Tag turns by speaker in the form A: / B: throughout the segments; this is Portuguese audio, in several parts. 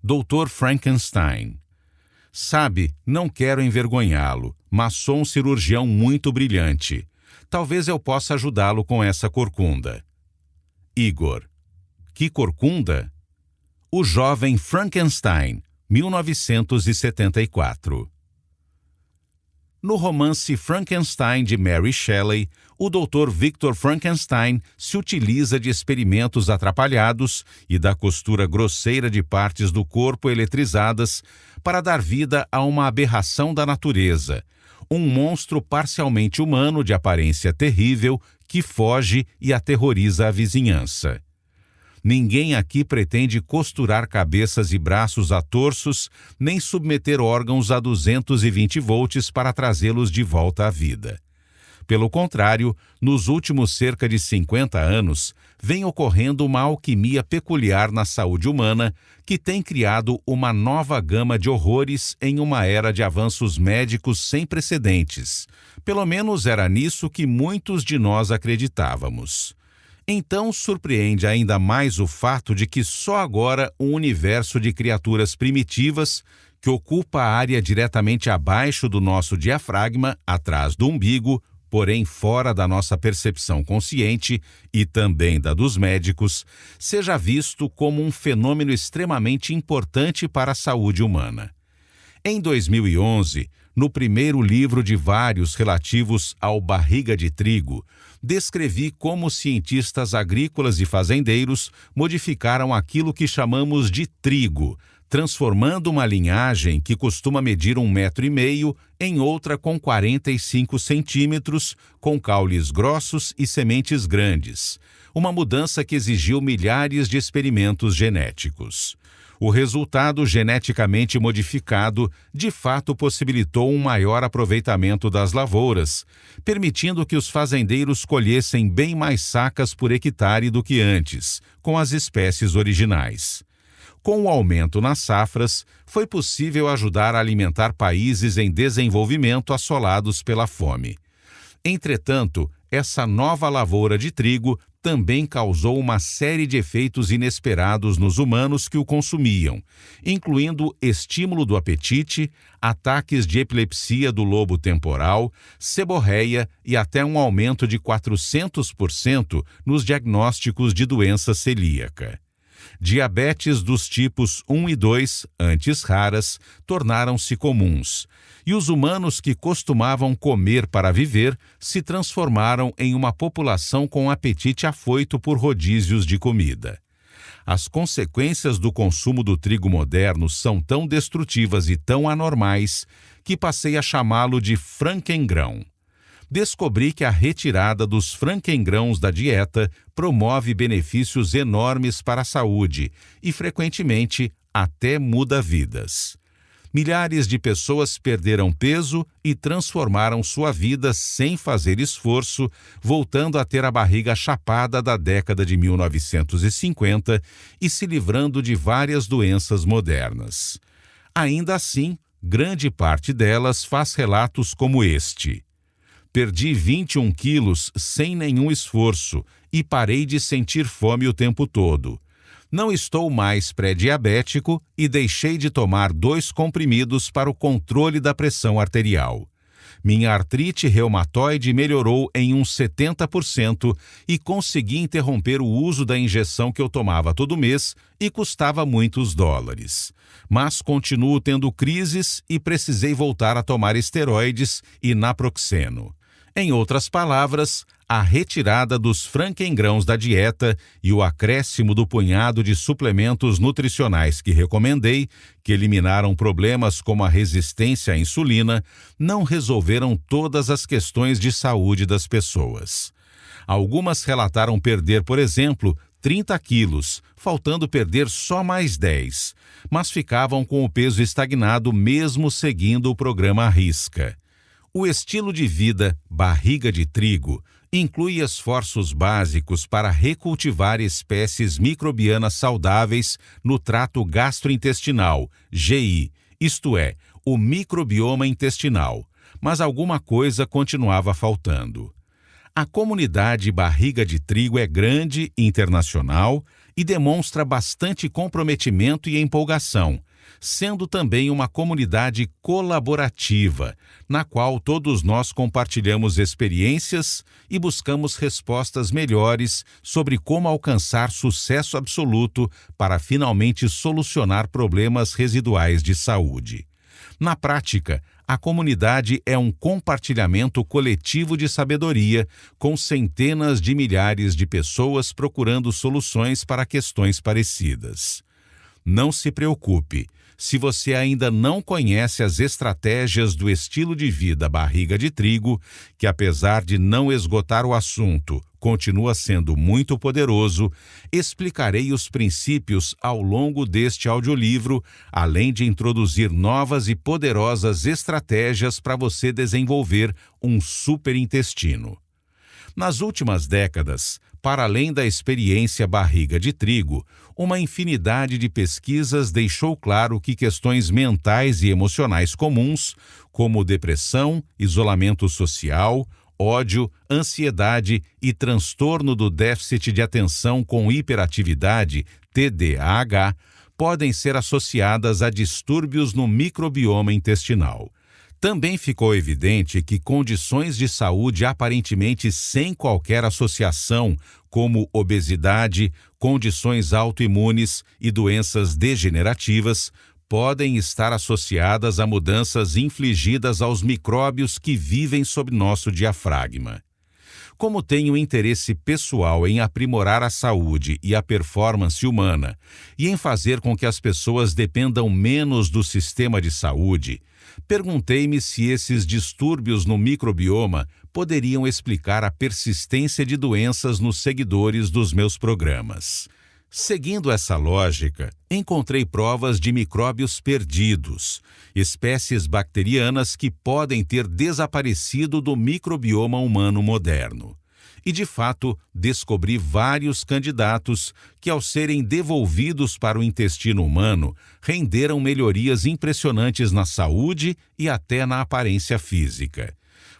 A: Dr. Frankenstein. Sabe, não quero envergonhá-lo, mas sou um cirurgião muito brilhante. Talvez eu possa ajudá-lo com essa corcunda. Igor. Que corcunda? O Jovem Frankenstein, 1974. No romance Frankenstein de Mary Shelley, o Dr. Victor Frankenstein se utiliza de experimentos atrapalhados e da costura grosseira de partes do corpo eletrizadas para dar vida a uma aberração da natureza, um monstro parcialmente humano de aparência terrível que foge e aterroriza a vizinhança. Ninguém aqui pretende costurar cabeças e braços a torsos, nem submeter órgãos a 220 volts para trazê-los de volta à vida. Pelo contrário, nos últimos cerca de 50 anos, vem ocorrendo uma alquimia peculiar na saúde humana que tem criado uma nova gama de horrores em uma era de avanços médicos sem precedentes. Pelo menos era nisso que muitos de nós acreditávamos. Então surpreende ainda mais o fato de que só agora um universo de criaturas primitivas, que ocupa a área diretamente abaixo do nosso diafragma, atrás do umbigo, porém fora da nossa percepção consciente e também da dos médicos, seja visto como um fenômeno extremamente importante para a saúde humana. Em 2011, no primeiro livro de vários relativos ao barriga de trigo, descrevi como cientistas agrícolas e fazendeiros modificaram aquilo que chamamos de trigo, transformando uma linhagem que costuma medir 1,5 metro em outra com 45 centímetros, com caules grossos e sementes grandes. Uma mudança que exigiu milhares de experimentos genéticos. O resultado geneticamente modificado, de fato, possibilitou um maior aproveitamento das lavouras, permitindo que os fazendeiros colhessem bem mais sacas por hectare do que antes, com as espécies originais. Com o aumento nas safras, foi possível ajudar a alimentar países em desenvolvimento assolados pela fome. Entretanto, essa nova lavoura de trigo também causou uma série de efeitos inesperados nos humanos que o consumiam, incluindo estímulo do apetite, ataques de epilepsia do lobo temporal, seborreia e até um aumento de 400% nos diagnósticos de doença celíaca. Diabetes dos tipos 1 e 2, antes raras, tornaram-se comuns, e os humanos que costumavam comer para viver se transformaram em uma população com apetite afoito por rodízios de comida. As consequências do consumo do trigo moderno são tão destrutivas e tão anormais que passei a chamá-lo de frankengrão. Descobri que a retirada dos frankengrãos da dieta promove benefícios enormes para a saúde e, frequentemente, até muda vidas. Milhares de pessoas perderam peso e transformaram sua vida sem fazer esforço, voltando a ter a barriga chapada da década de 1950 e se livrando de várias doenças modernas. Ainda assim, grande parte delas faz relatos como este. Perdi 21 quilos sem nenhum esforço e parei de sentir fome o tempo todo. Não estou mais pré-diabético e deixei de tomar 2 comprimidos para o controle da pressão arterial. Minha artrite reumatoide melhorou em uns 70% e consegui interromper o uso da injeção que eu tomava todo mês e custava muitos dólares. Mas continuo tendo crises e precisei voltar a tomar esteroides e naproxeno. Em outras palavras, a retirada dos frankengrãos da dieta e o acréscimo do punhado de suplementos nutricionais que recomendei, que eliminaram problemas como a resistência à insulina, não resolveram todas as questões de saúde das pessoas. Algumas relataram perder, por exemplo, 30 quilos, faltando perder só mais 10, mas ficavam com o peso estagnado mesmo seguindo o programa à risca. O estilo de vida barriga de trigo inclui esforços básicos para recultivar espécies microbianas saudáveis no trato gastrointestinal, GI, isto é, o microbioma intestinal, mas alguma coisa continuava faltando. A comunidade barriga de trigo é grande, internacional, e demonstra bastante comprometimento e empolgação, sendo também uma comunidade colaborativa, na qual todos nós compartilhamos experiências e buscamos respostas melhores sobre como alcançar sucesso absoluto para finalmente solucionar problemas residuais de saúde. Na prática, a comunidade é um compartilhamento coletivo de sabedoria, com centenas de milhares de pessoas procurando soluções para questões parecidas. Não se preocupe, se você ainda não conhece as estratégias do estilo de vida barriga de trigo, que apesar de não esgotar o assunto, continua sendo muito poderoso, explicarei os princípios ao longo deste audiolivro, além de introduzir novas e poderosas estratégias para você desenvolver um superintestino. Nas últimas décadas, para além da experiência barriga de trigo, uma infinidade de pesquisas deixou claro que questões mentais e emocionais comuns, como depressão, isolamento social, ódio, ansiedade e transtorno do déficit de atenção com hiperatividade, TDAH, podem ser associadas a distúrbios no microbioma intestinal. Também ficou evidente que condições de saúde aparentemente sem qualquer associação, como obesidade, condições autoimunes e doenças degenerativas, podem estar associadas a mudanças infligidas aos micróbios que vivem sob nosso diafragma. Como tenho interesse pessoal em aprimorar a saúde e a performance humana e em fazer com que as pessoas dependam menos do sistema de saúde, perguntei-me se esses distúrbios no microbioma poderiam explicar a persistência de doenças nos seguidores dos meus programas. Seguindo essa lógica, encontrei provas de micróbios perdidos, espécies bacterianas que podem ter desaparecido do microbioma humano moderno. E, de fato, descobri vários candidatos que, ao serem devolvidos para o intestino humano, renderam melhorias impressionantes na saúde e até na aparência física.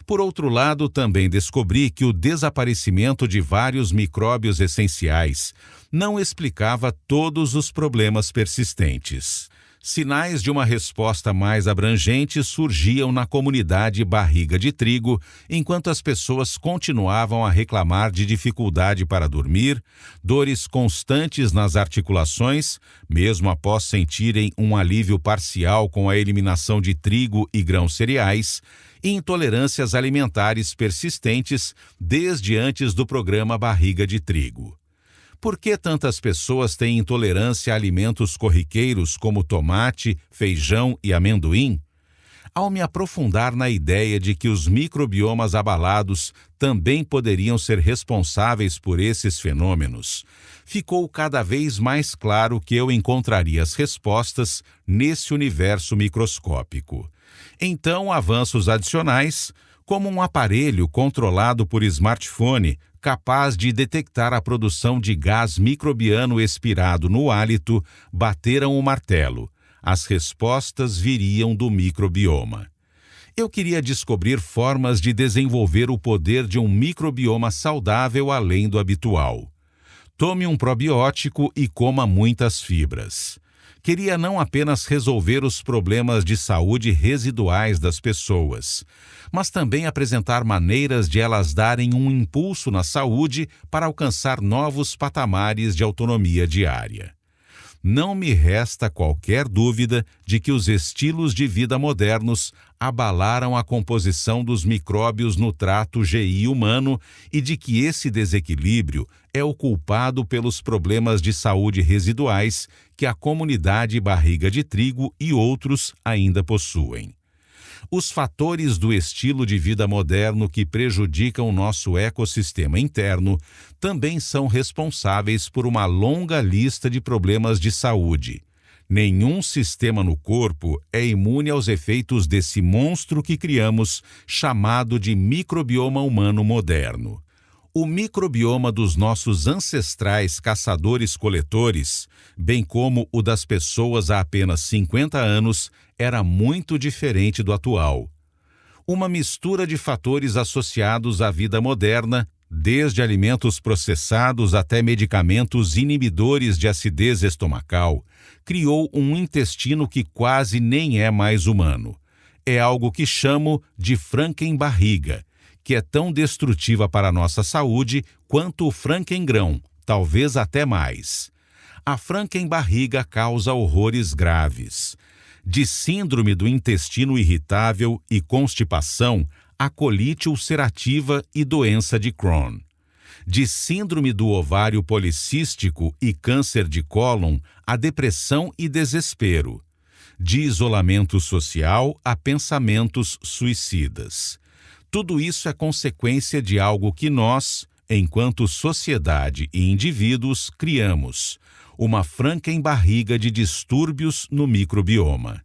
A: Por outro lado, também descobri que o desaparecimento de vários micróbios essenciais não explicava todos os problemas persistentes. Sinais de uma resposta mais abrangente surgiam na comunidade barriga de trigo, enquanto as pessoas continuavam a reclamar de dificuldade para dormir, dores constantes nas articulações, mesmo após sentirem um alívio parcial com a eliminação de trigo e grãos cereais, e intolerâncias alimentares persistentes desde antes do programa Barriga de Trigo. Por que tantas pessoas têm intolerância a alimentos corriqueiros como tomate, feijão e amendoim? Ao me aprofundar na ideia de que os microbiomas abalados também poderiam ser responsáveis por esses fenômenos, ficou cada vez mais claro que eu encontraria as respostas nesse universo microscópico. Então, avanços adicionais, como um aparelho controlado por smartphone, capaz de detectar a produção de gás microbiano expirado no hálito, bateram o martelo. As respostas viriam do microbioma. Eu queria descobrir formas de desenvolver o poder de um microbioma saudável além do habitual. Tome um probiótico e coma muitas fibras. Queria não apenas resolver os problemas de saúde residuais das pessoas, mas também apresentar maneiras de elas darem um impulso na saúde para alcançar novos patamares de autonomia diária. Não me resta qualquer dúvida de que os estilos de vida modernos abalaram a composição dos micróbios no trato GI humano e de que esse desequilíbrio é o culpado pelos problemas de saúde residuais que a comunidade barriga de trigo e outros ainda possuem. Os fatores do estilo de vida moderno que prejudicam nosso ecossistema interno também são responsáveis por uma longa lista de problemas de saúde. Nenhum sistema no corpo é imune aos efeitos desse monstro que criamos, chamado de microbioma humano moderno. O microbioma dos nossos ancestrais caçadores-coletores, bem como o das pessoas há apenas 50 anos, era muito diferente do atual. Uma mistura de fatores associados à vida moderna Desde alimentos processados até medicamentos inibidores de acidez estomacal, criou um intestino que quase nem é mais humano. É algo que chamo de Frankenbarriga, que é tão destrutiva para a nossa saúde quanto o Frankengrão, talvez até mais. A Frankenbarriga causa horrores graves. De síndrome do intestino irritável e constipação, a colite ulcerativa e doença de Crohn. De síndrome do ovário policístico e câncer de cólon, a depressão e desespero. De isolamento social a pensamentos suicidas. Tudo isso é consequência de algo que nós, enquanto sociedade e indivíduos, criamos: uma Frankenbarriga de distúrbios no microbioma.